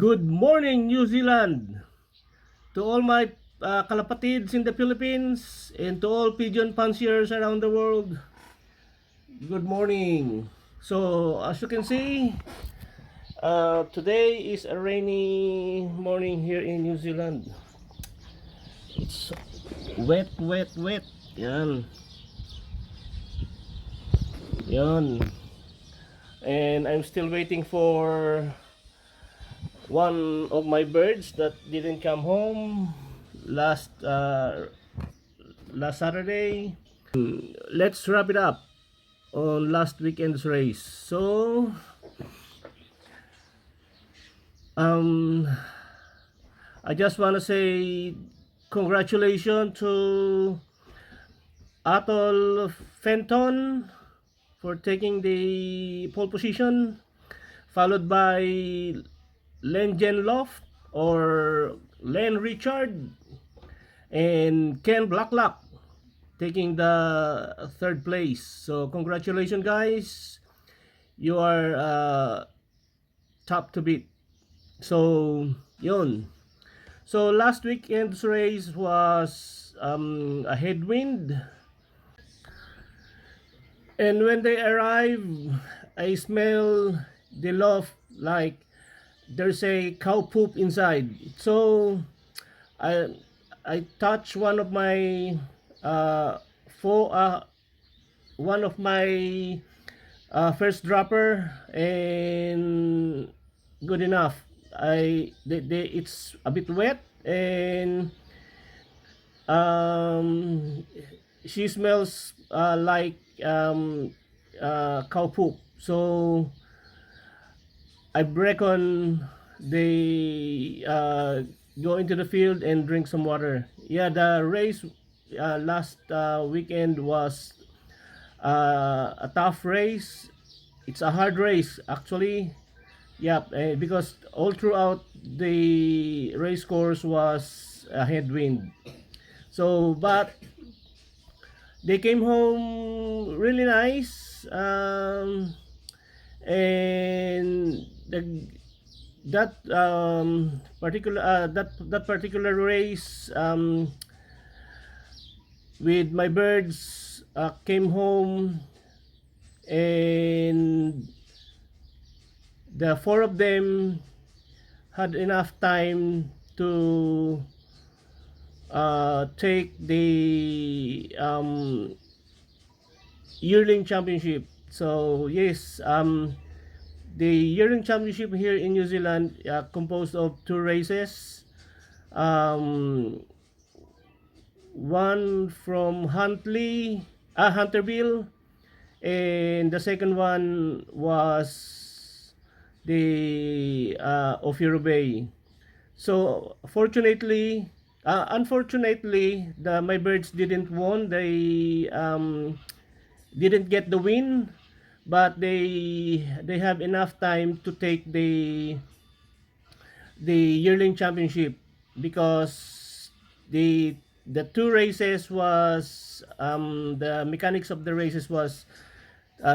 Good morning, New Zealand! To all my kalapatids in the Philippines and to all pigeon fanciers around the world, good morning. So, as you can see, today is a rainy morning here in New Zealand. It's wet, wet, wet. Yan. Yan. And I'm still waiting for one of my birds that didn't come home last Saturday. Let's wrap it up on last weekend's race. So I just want to say congratulations to Atoll Fenton for taking the pole position, followed by Len Loft or Len Richard and Ken Blacklock taking the third place. So congratulations, guys. You are top to beat. So yun. So last weekend's race was a headwind, and when they arrive, I smell the loft like there's a cow poop inside. So I touched one of my one of my first dropper, and good enough. It's a bit wet, and she smells like cow poop. So I reckon they go into the field and drink some water. Yeah, the race last weekend was a tough race. It's a hard race actually. Yeah, because all throughout the race course was a headwind. So, but they came home really nice, and that particular race with my birds came home, and the four of them had enough time to take the yearling championship. So yes, the yearling championship here in New Zealand composed of two races. One from Hunterville, and the second one was the Ophiro Bay. So unfortunately, my birds didn't won. They didn't get the win, but they have enough time to take the yearling championship, because the two races was the mechanics of the races was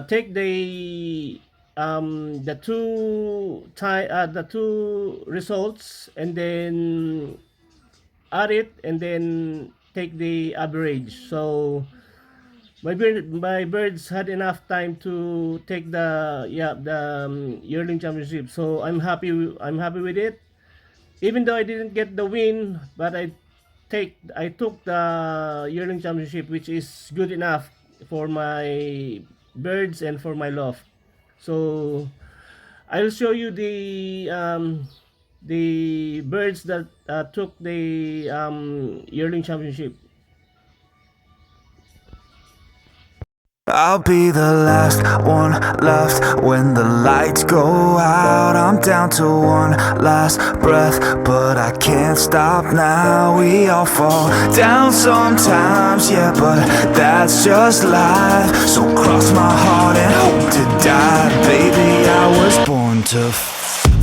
take the two results and then add it and then take the average. So my birds had enough time to take the yearling championship. So I'm happy with it. Even though I didn't get the win, but I took the yearling championship, which is good enough for my birds and for my loft. So I'll show you the birds that took the yearling championship. I'll be the last one left when the lights go out. I'm down to one last breath, but I can't stop now. We all fall down sometimes, yeah, but that's just life. So cross my heart and hope to die. Baby, I was born to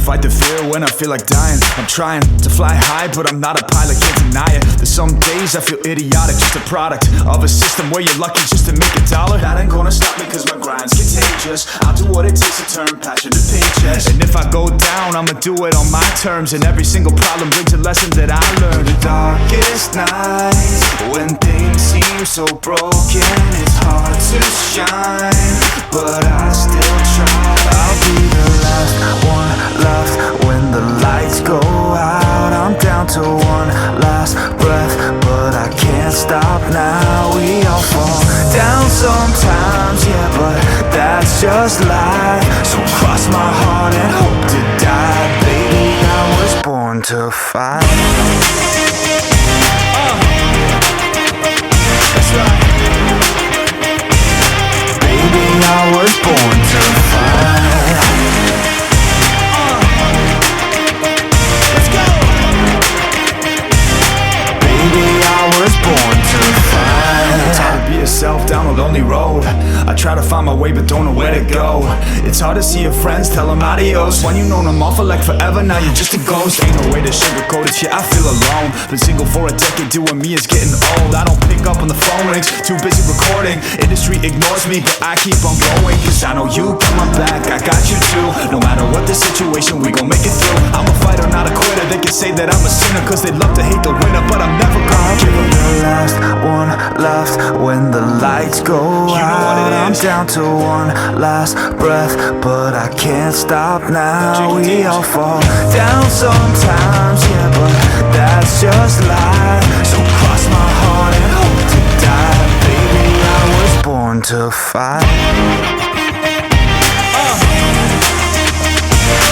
fight the fear when I feel like dying. I'm trying to fly high, but I'm not a pilot, can't deny it. There's some days I feel idiotic, just a product of a system where you're lucky just to make a dollar. That ain't gonna stop me cause my grind's contagious. I'll do what it takes to turn passion to paychecks. And if I go down, I'ma do it on my terms. And every single problem brings a lesson that I learned. The darkest nights, when things seem so broken, it's hard to shine, but I still try. I'll be the last one left when the lights go out. I'm down to one last breath, but I can't stop now. We all fall down sometimes, yeah, but that's just life. So cross my heart and hope to die. Baby, I was born to fight. That's right. Baby, I was born to fight. Let's go. Baby, I was born to fight. It's hard to be yourself down a lonely road. I try to find my way but don't know where to go. It's hard to see your friends, tell them adios. When you known them all for like forever, now you're just a ghost. Ain't no way to sugarcoat it, yeah, I feel alone. Been single for a decade, doing me is getting old. I don't pick up on the phone rings, too busy recording. Industry ignores me, but I keep on going. Cause I know you got my back, I got you too. No matter what the situation, we gon' make it through. I'm a fighter, not a quitter. They can say that I'm a sinner cause they love to hate the winner, but I'm never gonna give up. The last one left when the lights go out. I'm down to one last breath, but I can't stop now. We all fall down sometimes, yeah, but that's just life. So cross my heart and hope to die. Baby, I was born to fight.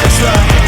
That's right.